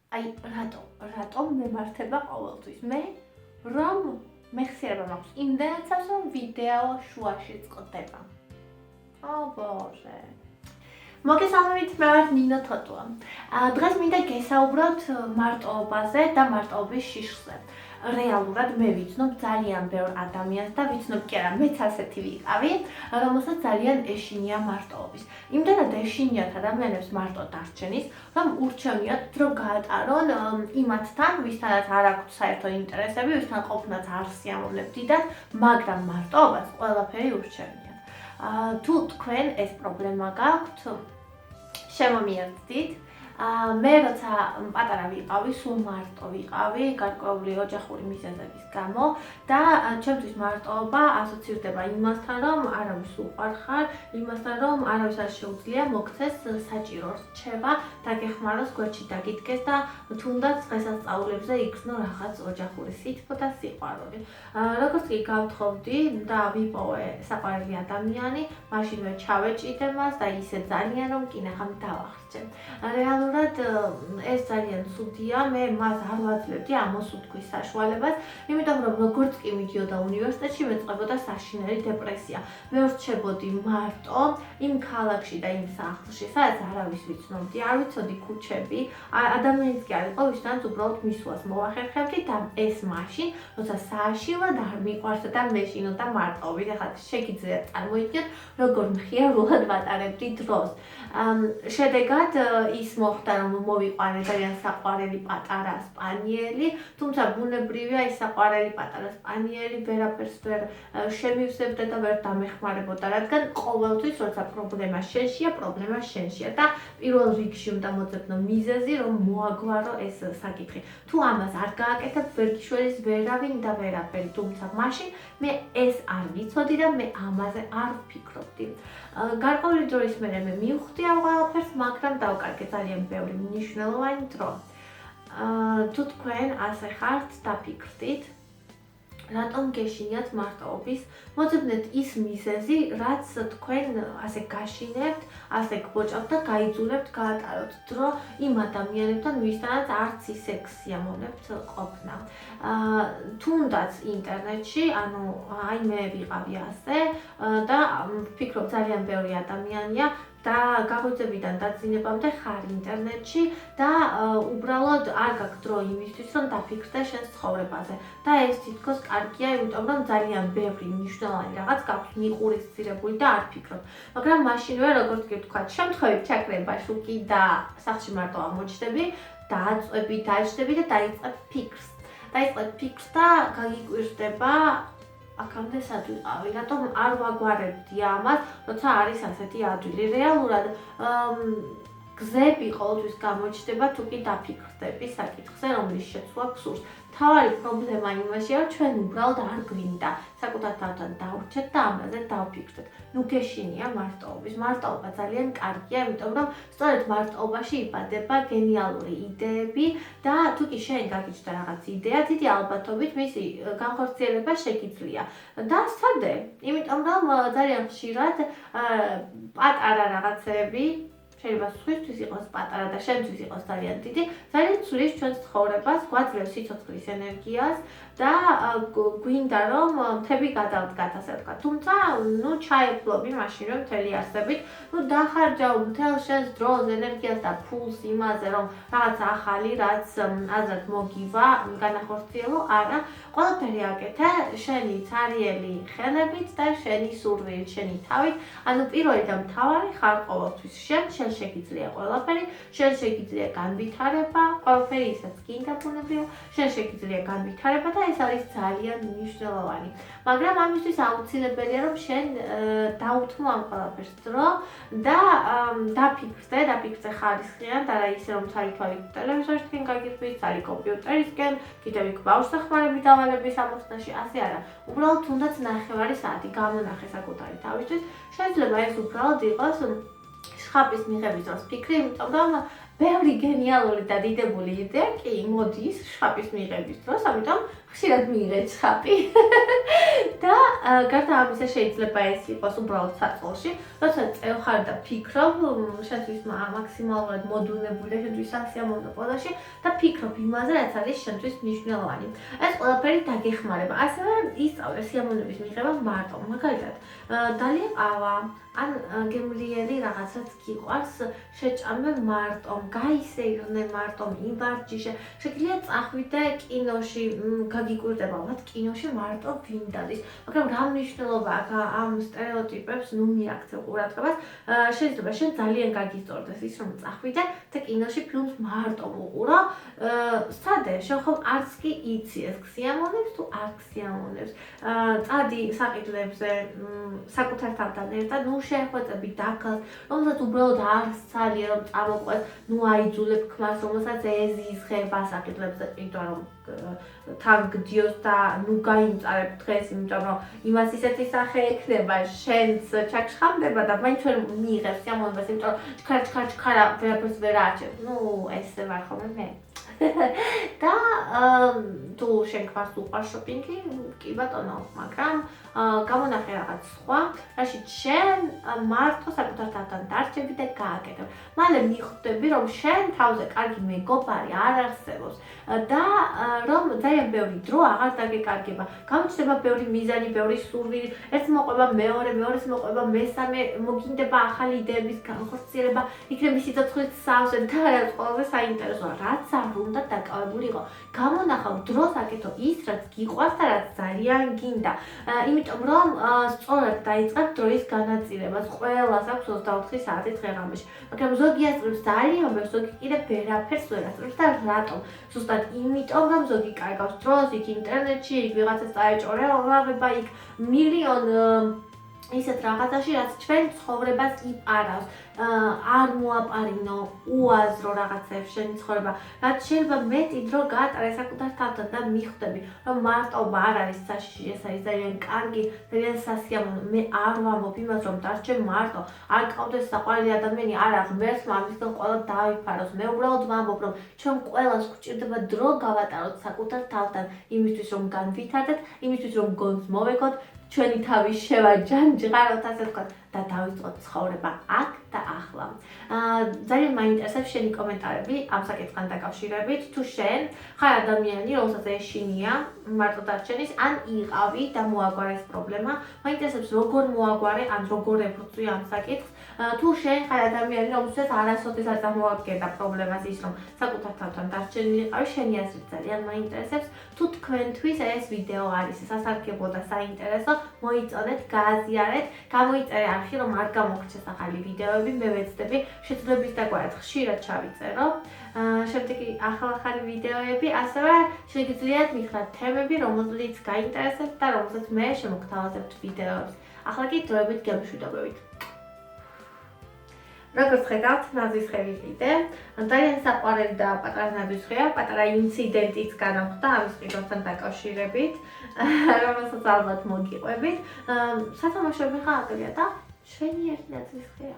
აი რატომ მემართება ყოველთვის მე რომ მეხსიერება მაქვს იმდენაცაც რომ ვიდეო შუაში წყდება. ო ბოჟე. მოგესალმებით, მე ვარ ნინო თოტუა. დღეს მინდა გესაუბროთ მარტოობაზე და მარტოობის შიშხზე. რეალურად მე ვიცნობ ძალიან ბევრ ადამიანს და ვიცნობ კი არა, მეც ასეთი ვიყავი, რომელსაც ძალიან ეშინია მარტოობის. იმდენად ეშინიათ ადამიანებს მარტო დარჩენის, რომ ურჩევნიათ დრო გაატარონ იმათთან, ვისთანაც არ აქვთ საერთო ინტერესები, ვისთან ყოფნაც არ სიამოვნებთ დიდად, მაგრამ მარტოობას ყველაფერი ურჩევნიათ. თუ თქვენ ეს პრობლემა გაქვთ, შემომიერთდით. მე როცა პატარა ვიყავი, სულ მარტო ვიყავი, გარკვეული ოჯახური მიზეზების გამო და ჩემთვის მარტოობა ასოცირდება იმასთან, რომ არავის უყვარხარ, იმასთან, რომ არავის არ შეუძლია მოგცეს საჭირო რჩევა, დაგეხმაროს, გვერდში დაგიდგეს და თუნდაც დღესასწაულებზე იქნო რაღაც ოჯახური სითბო და სიყვარული. როგორც კი გავთხოვდი და ვიპოვე საყვარელი ადამიანი, მაშინვე ჩავეჭიდე მას და ისე ძალიან რომ კინაღამ დავახრჩე. რეალურად ეს ძალიან ცუდია, მე მას არ ვაძლევდი ამოსუთქვის საშუალებას, იმიტომ რომ როგორც კი მიდიოდა უნივერსიტეტში, მეწყებოდა საშინელი დეპრესია. მე ვრჩებოდი მარტო იმ ქალაქში და იმ სახლში, სადაც არავის ვიცნობდი, არ ვიცოდი ქუჩები, ადამიანიც კი არ იყო, ვისთანაც უბრალოდ მისვლას მოვახერხებდი და ეს მაშინ, როცა სააშინლად არ მიყვარს და მეშინო და მარტოობით, ახლა შეგიძლიათ წარმოიდგინოთ, როგორ მხიარულად ვატარებდი დროს. შედეგად ის მოხდა, რომ მოვიყვანე ძალიან საყვარელი პატარა სპანიელი, თუმცა ბუნებრივია ის საყვარელი პატარა სპანიელი ვერაფერს ვერ შემივსებდა და ვერ დამეხმარებოდა, რადგან ყოველთვის როცა პრობლემა შენშია და პირველ რიგში უნდა მოძებნო მიზეზი, რომ მოაგვარო ეს საკითხი. თუ ამას არ გააკეთებ, ვერ გიშველის ვერავინ და ვერაფერი, თუმცა მაშინ მე ეს არ ვიცოდი და მე ამაზე არ ვფიქრობდი. გარკვეული დროის მერე მე მივხვდი ამ ყველაფერს, მაგრამ დავკარგე ძალიან ბევრი მნიშვნელოვანი დრო. თუ თქვენ ასე ხართ, დაფიქრდით, რატომ გეშინიათ მარტოობის, მოძებნეთ ის მიზეზი, რაც თქვენ ასე გაშინებთ, ასე გბოჭავთ და გაიძულებთ გაატაროთ დრო იმ ადამიანებთან, ვისთანაც არც ისე გსიამოვნებთ ყოფნა. თუნდაც ინტერნეტში, ანუ აი მე ვიყავი ასე და ვფიქრობ ძალიან ბევრი ადამიანია და გაღვიძებიდან დაძინებამდე ხარ ინტერნეტში და უბრალოდ არ გაქვს დრო იმისთვის, რომ დაფიქრდე შენს ცხოვრებაზე. და ეს თითქოს კარგია, იმიტომ რომ ძალიან ბევრი მნიშვნელოვანი რაღაც გაქვს მიყურისწირებული და არ ფიქრობ. მაგრამ მაშინვე, როგორც კი ვთქვათ, შემთხვევით ჩაქრება შუქი და სახლში მარტო ამოჩნდები, დააწვევი, დაჯდები და დაიწყებ ფიქრს. დაიწყებ ფიქრს და გაგიკვირდება აქამდე სად ვიყავი, რატომ არ ვაგვარებდი ამას, როცა არის ასეთი ადვილი. რეალურად გზები ყოველთვის გამოჩნდება, თუ კი დაფიქრდები საკითხზე, რომლის შეცვლა გსურს. მთავარი პრობლემა იმაშია, რომ ჩვენ უბრალოდ არ გვინდა საკუთარ თავთან დავრჩეთ და ამაზე დავფიქრდეთ. ნუ გეშინია მარტოობის. მარტოობა ძალიან კარგია, იმიტომ რომ სწორედ მარტოობაში იბადება გენიალური იდეები და თუ კი შენ გაგიჩნდა რაღაც იდეა, დიდი ალბათობით მისი განხორციელება შეგიძლია. და სცადე, იმიტომ რომ ძალიან ხშირად პატარა რაღაცები შეიძლება სხვისთვის იყოს პატარა და შენთვის იყოს ძალიან დიდი, ძალიან ცვლის ჩვენს ცხოვრებას, გვაძლევს სიცოცხლის ენერგიას და გვინდა რომ მთები გადავდგათ, ასე ვთქვათ. თუმცა, ნუ ჩაეფლობი მაშინ რომ მთელი არსებით, ნუ დახარჯავ მთელ შენს დროს, ენერგიას და ფულს იმაზე, რომ რაღაც ახალი, რაც აზრად მოგივა, განახორციელო, არა, ყველაფერი აკეთე შენი ცარიელი ხელებით და შენი სურვილით, შენი თავით. ანუ პირველი და მთავარი ხარ ყოველთვის შენ შეგიძლია ყველაფერი, შენ შეგიძლია განვითარება, ყველაფერი ისაც გინდა ბუნებრივია, შენ შეგიძლია განვითარება და ეს არის ძალიან მნიშვნელოვანი. მაგრამ ამისთვის აუცილებელია რომ შენ დაუთმო ამ ყველაფერს დრო და დაფიქრდე ხარისხიან და რა ისე რომ ცალ-თვალ ტელევიზორისკენ გაგიხდით, ცალი კომპიუტერისკენ, კიდევ იქ ბავშვთა ხმარები დავალების ამოცნაში, ასე არა. უბრალოდ თუნდაც ნახევარი საათი გამონახე საკუთარი თავისთვის, შეიძლება ეს უბრალოდ იყოს შხაპის მიღების დროს ფიქრი, იმიტომ რომ ბევრი გენიალური და დიდებული იდეა კი მოდის შხაპის მიღების დროს, ამიტომ ხშირად მიიღე ცხაპი და გარდა ამისა შეიძლება ეს იყოს უბრალოდ საწყალში, როცა წევხარ და ფიქრობ, შენთვის მაქსიმალურად მოდუნებული და შენთვის სასიამოვნო პოზაში და ფიქრობ იმაზე, რაც არის შენთვის მნიშვნელოვანი. ეს ყველაფერი დაგეხმარება. ასევე ისწავლე სიამოვნების მიღება მარტო. მაგალითად, დალიეყავა ან გემრიელი რაღაცაც გიყვარს, შეჭამე მარტომ, გაისეირნე მარტომ, იმბარჯიშე. შეგიძლია წახვიდე კინოში, გაგიკვირდება, ალბათ კინოში მარტო ვინ დადის. მაგრამ რა მნიშვნელობა აქვს ამ სტერეოტიპებს მიაქცევ ყურადღებას? შეიძლება შენ ძალიან გაგიწორდეს ის, რომ წახვიდე და კინოში ფილმს მარტო უყურო. სადე შენ ხომ არც კი იცი ეს გსიამოვნებს თუ არ გსიამოვნებს. წადი საყიდლებზე საკუთარ თავთან ერთად, შეხვეწები დაქალს, რომელსაც უბრალოდ არ სცალია რომ წამოყვეს, აიძულებ ქმას, რომელსაც ეზიზღება საყიდლებზე, იმიტომ რომ თან გდიოს და გაიმწარებ დღეს, იმიტომ რომ იმას ისეთი სახე ექნება, შენც ჩაქშხამდება და მაინც ვერ მიიღებს სიამოვნებას, იმიტომ რომ ჩქარა ვერაფერს ვერ არჩევ. ესე ვარ ხოლმე მე. და თუ შენ ქმარს უყვარს შოპინგი, კი ბატონო, მაგრამ გამონახე რაღაც სხვა, რაშიც შენ მარტო საკუთარ თავთან დარჩები და გააკეთებ. მალე მიხვდები, რომ შენ თავზე კარგი მეგობარი არ არსებობს და რომ ძალიან ბევრი დრო აღარ დაგეკარგება. გამოჩნდება ბევრი მიზანი, ბევრი სურვილი, ერთ მოყვება მეორე, მეორეს მოყვება მესამე, მოგინდება ახალი იდეების განხორციელება, იქნები სიცოცხლის სავსე და რაც ყველაზე საინტერესოა, რაც არ უნდა დაკავებული იყო. გამონახავ დროს აკეთო ის, რაც გიყვარს და რაც ძალიან გინდა. იმიტომ რომ სწორად დაიწყებ დროის განაწილებას. ყველას აქვს 24 საათი დღეღამეში. მაგრამ ზოგი ასწრებს ძალიან ბევრს, ზოგი კიდე ვერაფერს ვერ ასწრებს და რატომ? ზუსტად იმიტომ, რომ ზოგი კარგავს დროს, იქ ინტერნეტში, იქ ვიღაცას წაეჭორება, იქ მილიონ ისეთ რაღაცაში, რაც ჩვენ ცხოვრებას იპარავს. არ მოაპარინო უაზრო რაღაცებს შენი ცხოვრება, რაც შეიძლება მეტი დრო გაატარე საკუთარ თავთან და მიხვდები, რომ მარტობა არ არის საშიში, ეს არის ძალიან კარგი, ძალიან სასიამოვნო. მე არ ვამბობ იმას, რომ დარჩე მარტო, არ გყავდეს საყვარელი ადამიანი, არა, ღმერთმა ამისგან ყველა დაიფაროს. მე უბრალოდ ვამბობ, რომ ჩვენ ყველას გვჭირდება დრო გავატაროთ საკუთარ თავთან, იმისთვის რომ განვითარდეთ, იმისთვის რომ გონს მოვეკოთ, ჩვენი თავი შევაჯანჯღაროთ, ასე ვთქვათ, და დავიწყოთ ცხოვრება აქ და ახლა. ძალიან მაინტერესებს შენი კომენტარები ამ საკითხთან დაკავშირებით. თუ შენ ხარ ადამიანი, რომელსაც ეშინია მარტო დარჩენის, ან იყავი და მოაგვარეს პრობლემა, მაინტერესებს როგორ მოაგვარე, ან როგორ ეფუძვი ამ საკითხს. თუ შენ ხარ ადამიანი, რომელსაც არასოდეს არ წარმოადგენდა პრობლემას ის, რომ საკუთარ თავთან დარჩენილიყავი, შენი აზრით ძალიან მაინტერესებს. თუ თქვენთვის ეს ვიდეო არის სასარგებლო და საინტერესო, მოიწონეთ, გააზიარეთ, გამოიწერე არხი, რომ არ გამოგრჩეს ახალი ვიდეოები, მე ვეცდები შეცდომების დაგვარად ხშირად ჩავიწერო. შემდეგი ახალ-ახალი ვიდეოები, ასევე შეგიძლიათ მითხრათ თემები, რომელზეც გაინტერესებთ და რომელზეც მე შემოგთავაზებთ ვიდეოებს. ახლა კი დროებით გემშვიდობებით. როგორც ხედავთ, ნაძვისხევი ყიდე. ძალიან საყვარელი და პატარა ნაძვისხეა, პატარა ინციდენტიც განახლდა ამის ყიდვასთან დაკავშირებით, რომელსაც ალბათ მოგიყვებით. სათამაშოები ხა აკრია და შვენიერი ნაძვისხეა.